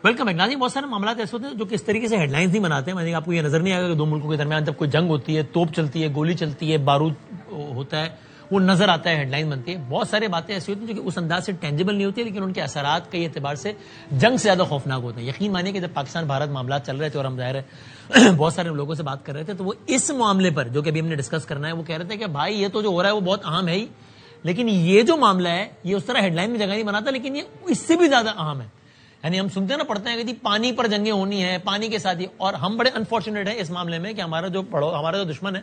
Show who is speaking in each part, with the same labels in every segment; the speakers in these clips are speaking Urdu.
Speaker 1: ویلکم بیک ناظرین. بہت سارے معاملات ایسے ہوتے ہیں جو کہ اس طریقے سے ہیڈ لائنز نہیں بناتے ہیں. آپ کو یہ نظر نہیں آئے گا کہ دو ملکوں کے درمیان جب کوئی جنگ ہوتی ہے, توپ چلتی ہے, گولی چلتی ہے, بارود ہوتا ہے, وہ نظر آتا ہے, ہیڈ لائن بنتی ہے. بہت سارے باتیں ایسی ہوتی ہیں جو کہ اس انداز سے ٹینجیبل نہیں ہوتی ہے, لیکن ان کے اثرات کئی اعتبار سے جنگ سے زیادہ خوفناک ہوتے ہیں. یقین مانیے کہ جب پاکستان بھارت معاملات چل رہے تھے اور ہم ظاہر ہے بہت سارے لوگوں سے بات کر رہے تھے, تو وہ اس معاملے پر جو کہ ابھی ہم نے ڈسکس کرنا ہے وہ کہہ رہے تھے کہ بھائی یہ تو جو ہو رہا ہے وہ بہت اہم ہے ہی, لیکن یہ جو معاملہ ہے یہ اس طرح ہیڈ لائن میں جگہ نہیں بناتا, لیکن یہ اس سے بھی زیادہ اہم ہے. یعنی ہم سنتے ہیں نا, پڑھتے ہیں کہ پانی پر جنگیں ہونی ہے, پانی کے ساتھ ہی, اور ہم بڑے انفارچونیٹ ہیں اس معاملے میں کہ ہمارا جو دشمن ہے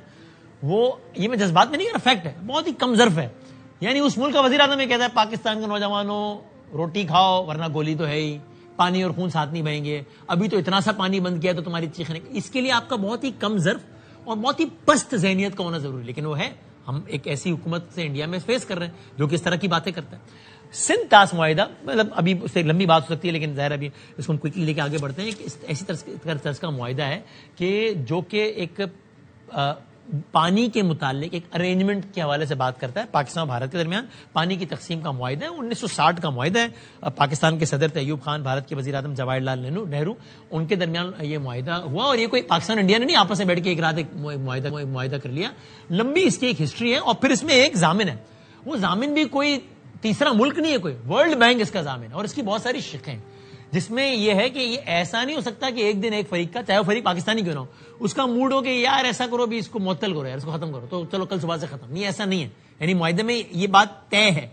Speaker 1: وہ, یہ میں جذبات میں نہیں کہہ رہا, فیکٹ ہے, بہت ہی کم ظرف ہے. یعنی اس ملک کا وزیر اعظم یہ کہتا ہے پاکستان کے نوجوانوں روٹی کھاؤ ورنہ گولی تو ہے ہی, پانی اور خون ساتھ نہیں بہیں گے, ابھی تو اتنا سا پانی بند کیا تو تمہاری چیخنے. اس کے لیے آپ کا بہت ہی کم ظرف اور بہت ہی پست ذہنیت کا ہونا ضروری ہے, لیکن وہ ہے. ہم ایک ایسی حکومت سے انڈیا میں فیس کر رہے ہیں جو کہ اس طرح کی باتیں کرتا ہے. سندھ طاس معاہدہ, مطلب ابھی اس سے لمبی بات ہو سکتی ہے, لیکن ظاہر ابھی اس کو ہم کوئکلی لے کے آگے بڑھتے ہیں. ایسی طرز کا معاہدہ ہے کہ جو کہ ایک پانی کے متعلق ایک ارینجمنٹ کے حوالے سے بات کرتا ہے. پاکستان اور بھارت کے درمیان پانی کی تقسیم کا معاہدہ ہے, 1960 کا معاہدہ ہے. پاکستان کے صدر ایوب خان, بھارت کے وزیر اعظم جواہر لال نہرو, ان کے درمیان یہ معاہدہ ہوا. اور یہ کوئی پاکستان انڈیا نے نہیں آپس میں بیٹھ کے ایک رات ایک معاہدہ کر لیا. لمبی اس کی ایک ہسٹری ہے, اور پھر اس میں ایک ضامن ہے. وہ ضامن بھی کوئی تیسرا ملک نہیں ہے, کوئی ورلڈ بینک اس کا ضامن ہے, اور اس کی بہت ساری شقیں, جس میں یہ ہے کہ یہ ایسا نہیں ہو سکتا کہ ایک دن ایک فریق کا, چاہے وہ فریق پاکستانی کیوں نہ ہو, اس کا موڈ ہو کہ یار ایسا کرو بھی, اس کو معطل کرو, یار اس کو ختم کرو, تو چلو کل صبح سے ختم. نہیں, ایسا نہیں ہے. یعنی معاہدے میں یہ بات طے ہے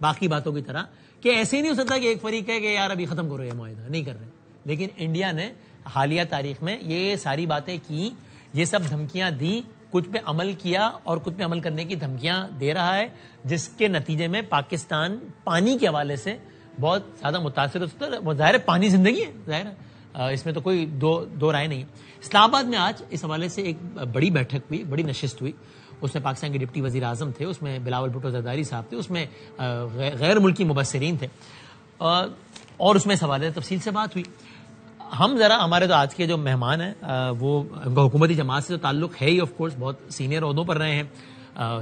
Speaker 1: باقی باتوں کی طرح, کہ ایسے ہی نہیں ہو سکتا کہ ایک فریق ہے کہ یار ابھی ختم کرو یہ معاہدہ, نہیں کر رہے. لیکن انڈیا نے حالیہ تاریخ میں یہ ساری باتیں کی, یہ سب دھمکیاں دی, کچھ پہ عمل کیا اور کچھ پہ عمل کرنے کی دھمکیاں دے رہا ہے, جس کے نتیجے میں پاکستان پانی کے حوالے سے بہت زیادہ متاثر ہو سکتا ہے. ظاہر ہے پانی زندگی ہے, ظاہر ہے, اس میں تو کوئی دو رائے نہیں. اسلام آباد میں آج اس حوالے سے ایک بڑی بیٹھک ہوئی, بڑی نشست ہوئی. اس میں پاکستان کے ڈپٹی وزیر اعظم تھے, اس میں بلاول بھٹو زرداری صاحب تھے, اس میں غیر ملکی مبصرین تھے, اور اس میں اس حوالے سے تفصیل سے بات ہوئی. ہم ذرا, ہمارے تو آج کے جو مہمان ہیں وہ ان کا حکومتی جماعت سے تو تعلق ہے ہی, آف کورس بہت سینئر عہدوں پر رہے ہیں,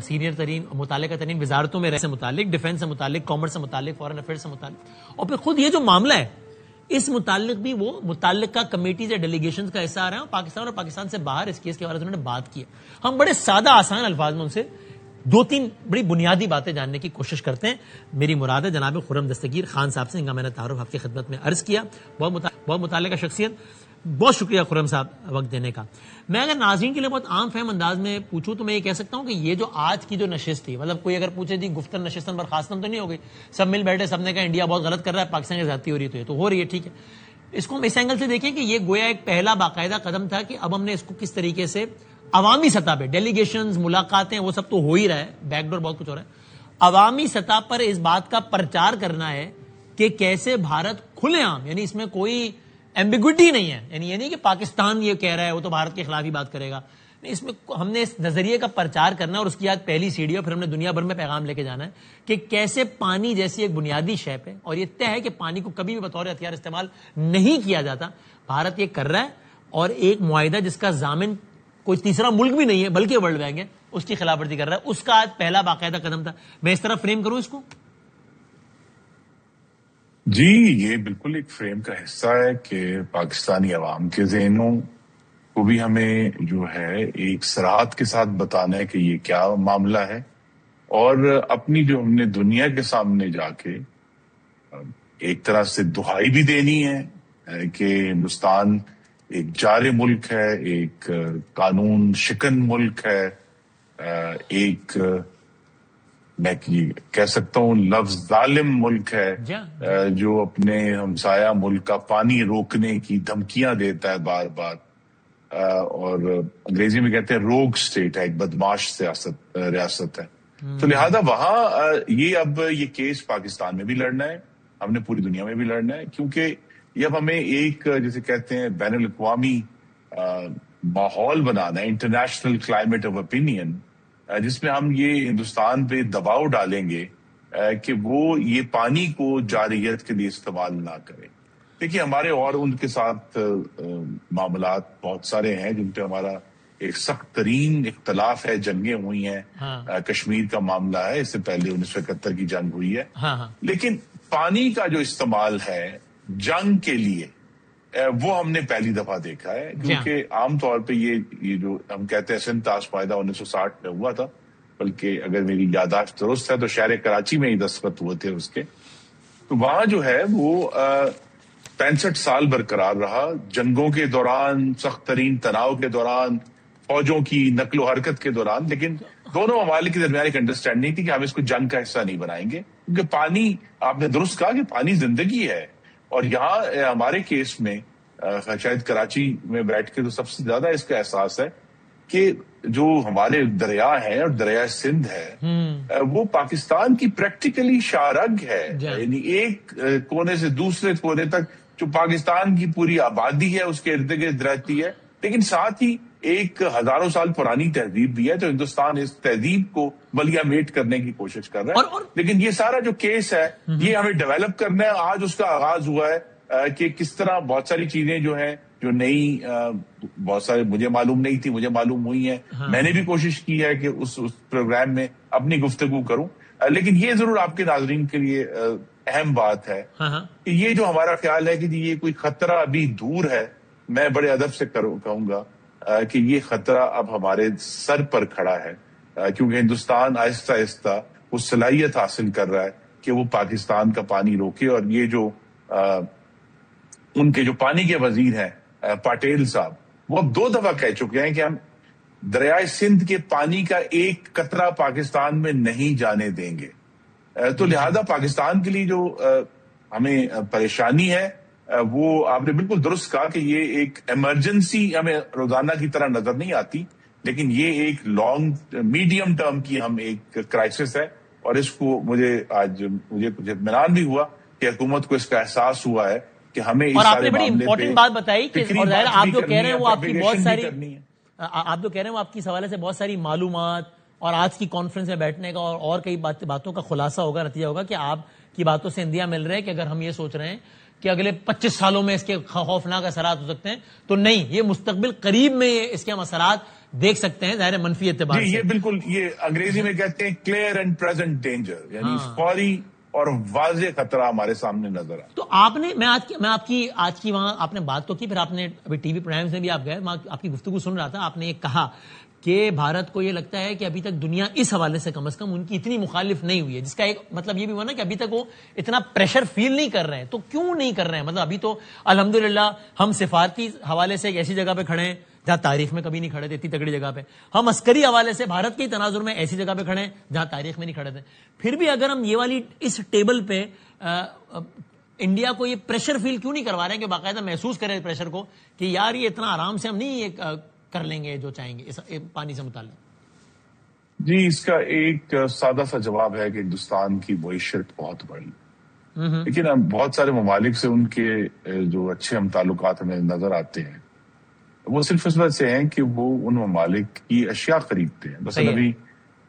Speaker 1: سینئر ترین متعلقہ ترین وزارتوں میں رہنے سے متعلق, ڈیفنس سے متعلق, کامرس سے متعلق, فارن افیئر سے متعلق, اور پھر خود یہ جو معاملہ ہے اس متعلق بھی وہ متعلقہ کمیٹیز یا ڈیلیگیشنز کا حصہ آ رہے ہیں, پاکستان اور پاکستان سے باہر اس کیس کے بارے میں انہوں نے بات کی ہے. ہم بڑے سادہ آسان الفاظ میں ان سے دو تین بڑی بنیادی باتیں جاننے کی کوشش کرتے ہیں. میری مراد ہے جناب خرم دستگیر خان صاحب سے, ان کا میں نے تعارف آپ کی خدمت میں عرض کیا. بہت متعلقہ شخصیت, بہت شکریہ خرم صاحب وقت دینے کا. میں اگر ناظرین کے لیے بہت عام فہم انداز میں پوچھوں تو میں یہ کہہ سکتا ہوں کہ یہ جو آج کی جو نشست تھی, مطلب کوئی اگر پوچھے جی گفتن نشستن برخاستن تو نہیں ہو گئی, سب مل بیٹھے, سب نے کہا انڈیا بہت غلط کر رہا ہے, پاکستان کی زیادتی ہو رہی ہے, تو یہ تو ہو رہی ہے, ٹھیک ہے. اس کو ہم اس اینگل سے دیکھیں کہ یہ گویا ایک پہلا باقاعدہ قدم تھا کہ اب ہم نے اس کو کس طریقے سے عوامی سطح پہ, ڈیلیگیشنز, ملاقاتیں, وہ سب تو ہو ہی رہا ہے, بیک ڈور بہت کچھ ہو رہا ہے, عوامی سطح پر اس بات کا پرچار کرنا ہے کہ کیسے بھارت کھلے عام, یعنی اس میں کوئی ایمبیگوٹی نہیں ہے, یعنی یہ نہیں کہ پاکستان یہ کہہ رہا ہے وہ تو بھارت کے خلاف ہی بات کرے گا, نہیں, اس میں ہم نے اس نظریے کا پرچار کرنا ہے, اور اس کی آج پہلی سیڑھی ہے, پھر ہم نے دنیا بھر میں پیغام لے کے جانا ہے کہ کیسے پانی جیسی ایک بنیادی شے پہ, اور یہ طے ہے کہ پانی کو کبھی بھی بطور ہتھیار استعمال نہیں کیا جاتا, بھارت یہ کر رہا ہے, اور ایک معاہدہ جس کا ضامن کوئی تیسرا ملک بھی نہیں ہے بلکہ ورلڈ بینک ہے, اس کی خلاف ورزی کر رہا ہے. اس کا آج پہلا باقاعدہ قدم تھا. میں اس طرح فریم کروں اس کو؟
Speaker 2: جی, یہ بالکل ایک فریم کا حصہ ہے کہ پاکستانی عوام کے ذہنوں کو بھی ہمیں جو ہے ایک صراحت کے ساتھ بتانا ہے کہ یہ کیا معاملہ ہے, اور اپنی جو ہم نے دنیا کے سامنے جا کے ایک طرح سے دہائی بھی دینی ہے کہ ہندوستان ایک جار ملک ہے, ایک قانون شکن ملک ہے, ایک میں کہہ سکتا ہوں لفظ ظالم ملک ہے جو اپنے ہمسایہ ملک کا پانی روکنے کی دھمکیاں دیتا ہے بار بار, اور انگریزی میں کہتے ہیں روگ سٹیٹ ہے, ایک بدماش ریاست ہے. تو لہذا وہاں اب یہ کیس پاکستان میں بھی لڑنا ہے, ہم نے پوری دنیا میں بھی لڑنا ہے, کیونکہ یہ اب ہمیں ایک جسے کہتے ہیں بین الاقوامی ماحول بنانا ہے, انٹرنیشنل کلائمیٹ آف اوپینین, جس میں ہم یہ ہندوستان پہ دباؤ ڈالیں گے کہ وہ یہ پانی کو جارحیت کے لیے استعمال نہ کرے. دیکھیے, ہمارے اور ان کے ساتھ معاملات بہت سارے ہیں جن پہ ہمارا ایک سخت ترین اختلاف ہے, جنگیں ہوئی ہیں, کشمیر کا معاملہ ہے, اس سے پہلے 1971 کی جنگ ہوئی ہے, لیکن پانی کا جو استعمال ہے جنگ کے لیے, وہ ہم نے پہلی دفعہ دیکھا ہے، کیونکہ عام طور پہ یہ جو ہم کہتے ہیں سندھ طاس معاہدہ 1960 میں ہوا تھا، بلکہ اگر میری یادداشت درست ہے تو شہر کراچی میں ہی دستخط ہوئے تھے اس کے. تو وہاں جو ہے وہ 65 سال برقرار رہا، جنگوں کے دوران، سخت ترین تناؤ کے دوران، فوجوں کی نقل و حرکت کے دوران، لیکن دونوں ممالک کے درمیان ایک انڈرسٹینڈنگ تھی کہ ہم اس کو جنگ کا حصہ نہیں بنائیں گے، کیونکہ پانی، آپ نے درست کہا کہ پانی زندگی ہے. اور یہاں ہمارے کیس میں شاید کراچی میں بیٹھ کے تو سب سے زیادہ اس کا احساس ہے کہ جو ہمارے دریا ہیں اور دریا سندھ ہے وہ پاکستان کی پریکٹیکلی شارگ ہے، یعنی ایک کونے سے دوسرے کونے تک جو پاکستان کی پوری آبادی ہے اس کے ارد گرد رہتی ہے، لیکن ساتھ ہی ایک ہزاروں سال پرانی تہذیب بھی ہے. تو ہندوستان اس تہذیب کو بلیا میٹ کرنے کی کوشش کر رہا ہے، لیکن یہ سارا جو کیس ہے یہ ہمیں ڈیولپ کرنا ہے. آج اس کا آغاز ہوا ہے کہ کس طرح بہت ساری چیزیں جو ہیں جو نئی، بہت سارے مجھے معلوم نہیں تھی، مجھے معلوم ہوئی ہیں. میں نے بھی کوشش کی ہے کہ اس پروگرام میں اپنی گفتگو کروں، لیکن یہ ضرور آپ کے ناظرین کے لیے اہم بات ہے کہ یہ جو ہمارا خیال ہے کہ یہ کوئی خطرہ ابھی دور ہے، میں بڑے ادب سے کہوں گا کہ یہ خطرہ اب ہمارے سر پر کھڑا ہے، کیونکہ ہندوستان آہستہ آہستہ وہ صلاحیت حاصل کر رہا ہے کہ وہ پاکستان کا پانی روکے. اور یہ جو ان کے جو پانی کے وزیر ہیں پٹیل صاحب، وہ اب 2 دفعہ کہہ چکے ہیں کہ ہم دریائے سندھ کے پانی کا ایک قطرہ پاکستان میں نہیں جانے دیں گے. تو لہذا پاکستان کے لیے جو ہمیں پریشانی ہے وہ آپ نے بالکل درست کہا کہ یہ ایک ایمرجنسی ہمیں روزانہ کی طرح نظر نہیں آتی، لیکن یہ ایک لانگ میڈیم ٹرم کی ہم ایک کرائسس ہے. اور اس کو مجھے کچھ اطمینان بھی ہوا کہ حکومت کو اس کا احساس ہوا ہے کہ ہمیں اس
Speaker 1: اور آپ
Speaker 2: سارے
Speaker 1: نے بڑی
Speaker 2: معاملے
Speaker 1: امپورٹنٹ بات بتائی کہ اور ظاہر آپ جو کہہ رہے ہیں وہ آپ کی بہت ساری،
Speaker 2: کرنی ہے.
Speaker 1: آپ جو کہہ رہے ہیں وہ آپ کی اس حوالے سے بہت ساری معلومات اور آج کی کانفرنس میں بیٹھنے کا اور کئی باتوں کا خلاصہ ہوگا، نتیجہ ہوگا کہ آپ کی باتوں سے اندیا مل رہا ہے کہ اگر ہم یہ سوچ رہے ہیں کہ اگلے 25 سالوں میں اس کے خوفناک اثرات ہو سکتے ہیں، تو نہیں، یہ مستقبل قریب میں اس کے ہم اثرات دیکھ سکتے ہیں ظاہر منفی اعتبار سے.
Speaker 2: یہ بالکل، یہ انگریزی میں کہتے ہیں کلیئر اینڈ پریزنٹ ڈینجر، یعنی فوری اور واضح خطرہ ہمارے سامنے نظر آ.
Speaker 1: تو آپ نے، میں آپ کی وہاں آپ نے بات تو کی، پھر آپ نے ابھی ٹی وی پروگرامز میں بھی آپ گئے، میں آپ کی گفتگو سن رہا تھا، آپ نے یہ کہا کہ بھارت کو یہ لگتا ہے کہ ابھی تک دنیا اس حوالے سے کم از کم ان کی اتنی مخالف نہیں ہوئی ہے، جس کا ایک مطلب یہ بھی ہوا نا کہ ابھی تک وہ اتنا پریشر فیل نہیں کر رہے ہیں. تو کیوں نہیں کر رہے ہیں؟ مطلب ابھی تو الحمدللہ ہم سفارتی حوالے سے ایک ایسی جگہ پہ کھڑے ہیں جہاں تاریخ میں کبھی نہیں کھڑے تھے، اتنی تگڑی جگہ پہ. ہم عسکری حوالے سے بھارت کے تناظر میں ایسی جگہ پہ کھڑے ہیں جہاں تاریخ میں نہیں کھڑے تھے. پھر بھی اگر ہم یہ والی اس ٹیبل پہ انڈیا کو یہ پریشر فیل کیوں نہیں کروا رہے ہیں کہ باقاعدہ محسوس کرے پریشر کو کہ یار یہ اتنا آرام سے ہم نہیں یہ کر لیں گے جو چاہیں گے اس پانی سے متعلق؟
Speaker 2: جی، اس کا ایک سادہ سا جواب ہے کہ ہندوستان کی معیشت بہت بڑی، لیکن ہم بہت سارے ممالک سے ان کے جو اچھے ہم تعلقات ہمیں نظر آتے ہیں وہ صرف اس وجہ سے ہیں کہ وہ ان ممالک کی اشیاء خریدتے ہیں. مثلا ابھی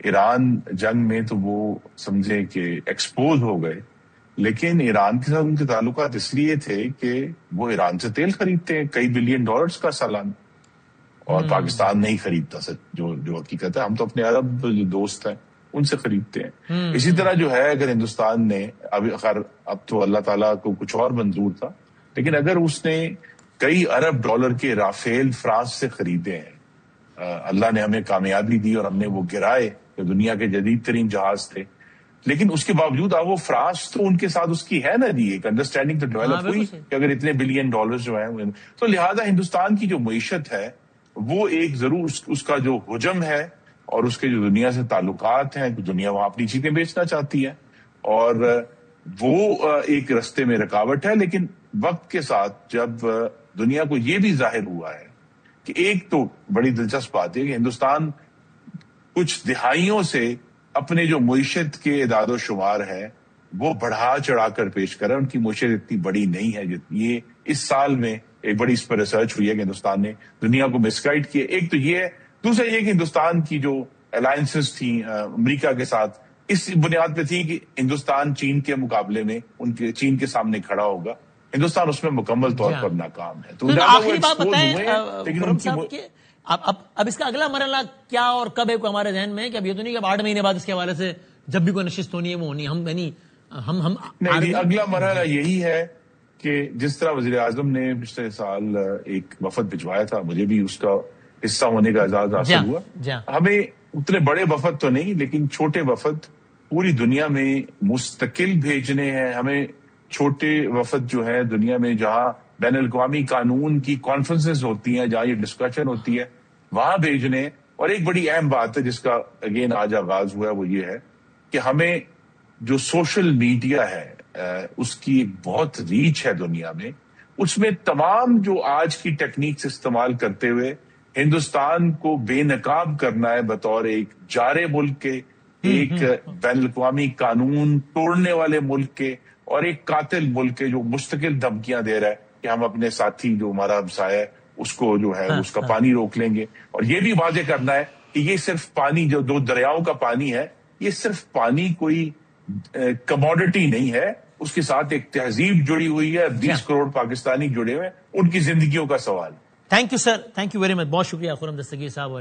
Speaker 2: ایران جنگ میں تو وہ سمجھے کہ ایکسپوز ہو گئے، لیکن ایران کے ساتھ ان کے تعلقات اس لیے تھے کہ وہ ایران سے تیل خریدتے ہیں کئی بلین ڈالرز کا سالانہ، اور پاکستان نہیں خریدتا. جو حقیقت ہے، ہم تو اپنے عرب جو دوست ہیں ان سے خریدتے ہیں. اسی طرح جو ہے اگر ہندوستان نے اب تو اللہ تعالیٰ کو کچھ اور منظور تھا، لیکن اگر اس نے کئی ارب ڈالر کے رافیل فرانس سے خریدے ہیں، اللہ نے ہمیں کامیابی دی اور ہم نے وہ گرائے جو دنیا کے جدید ترین جہاز تھے، لیکن اس کے باوجود اب وہ فرانس تو ان کے ساتھ اس کی ہے نا جی ایک انڈرسٹینڈنگ تو ڈیولپ ہوئی کہ اگر اتنے بلین ڈالر جو ہیں، تو لہذا ہندوستان کی جو معیشت ہے وہ ایک ضرور اس کا جو حجم ہے اور اس کے جو دنیا سے تعلقات ہیں، دنیا وہاں اپنی چیزیں بیچنا چاہتی ہے اور وہ ایک رستے میں رکاوٹ ہے. لیکن وقت کے ساتھ جب دنیا کو یہ بھی ظاہر ہوا ہے کہ ایک تو بڑی دلچسپ بات ہے کہ ہندوستان کچھ دہائیوں سے اپنے جو معیشت کے اعداد و شمار ہے وہ بڑھا چڑھا کر پیش کر رہا ہے. ان کی معیشت اتنی بڑی نہیں ہے جتنی یہ اس سال میں ایک بڑی اس پر ریسرچ ہوئی ہے کہ ہندوستان نے دنیا کو مس گائیڈ کیا. ایک تو یہ ہے، دوسرا یہ کہ ہندوستان کی جو الائنسز تھیں امریکہ کے ساتھ اس بنیاد پہ تھی کہ ہندوستان چین کے مقابلے میں چین کے سامنے کھڑا ہوگا. ہندوستان اس میں مکمل طور پر ناکام ہے. تو
Speaker 1: آخری بات بتائیں اب اس کا اگلا مرحلہ کیا اور کب ہے ہمارے ذہن میں؟ کہ اب یہ تو نہیں کہ 8 مہینے بعد اس کے حوالے سے جب بھی کوئی نشست ہونی ہے وہ ہونی، ہم اگلا
Speaker 2: مرحلہ یہی ہے کہ جس طرح وزیر اعظم نے پچھلے سال ایک وفد بھجوایا تھا، مجھے بھی اس کا حصہ ہونے کا اعزاز حاصل ہوا. ہمیں اتنے بڑے وفد تو نہیں لیکن چھوٹے وفد پوری دنیا میں مستقل بھیجنے ہیں. ہمیں چھوٹے وفد جو ہے دنیا میں جہاں بین الاقوامی قانون کی کانفرنسز ہوتی ہیں، جہاں یہ ڈسکشن ہوتی ہے، وہاں بھیجنے. اور ایک بڑی اہم بات ہے جس کا اگین آج آغاز ہوا ہے، وہ یہ ہے کہ ہمیں جو سوشل میڈیا ہے اس کی بہت ریچ ہے دنیا میں. اس میں تمام جو آج کی ٹیکنیکس استعمال کرتے ہوئے ہندوستان کو بے نقاب کرنا ہے بطور ایک جارے ملک کے، ایک بین الاقوامی قانون توڑنے والے ملک کے، اور ایک قاتل ملک کے جو مستقل دھمکیاں دے رہا ہے کہ ہم اپنے ساتھی جو ہمارا ہمسایہ ہے اس کو جو ہے اس کا پانی روک لیں گے. اور یہ بھی واضح کرنا ہے کہ یہ صرف پانی، جو 2 دریاؤں کا پانی ہے، یہ صرف پانی کوئی کموڈٹی نہیں ہے، اس کے ساتھ ایک تہذیب جڑی ہوئی ہے. 20 کروڑ پاکستانی جڑے ہوئے ہیں، ان کی زندگیوں کا سوال.
Speaker 1: Thank you sir, thank you very much. بہت شکریہ خرم دستگیر صاحب.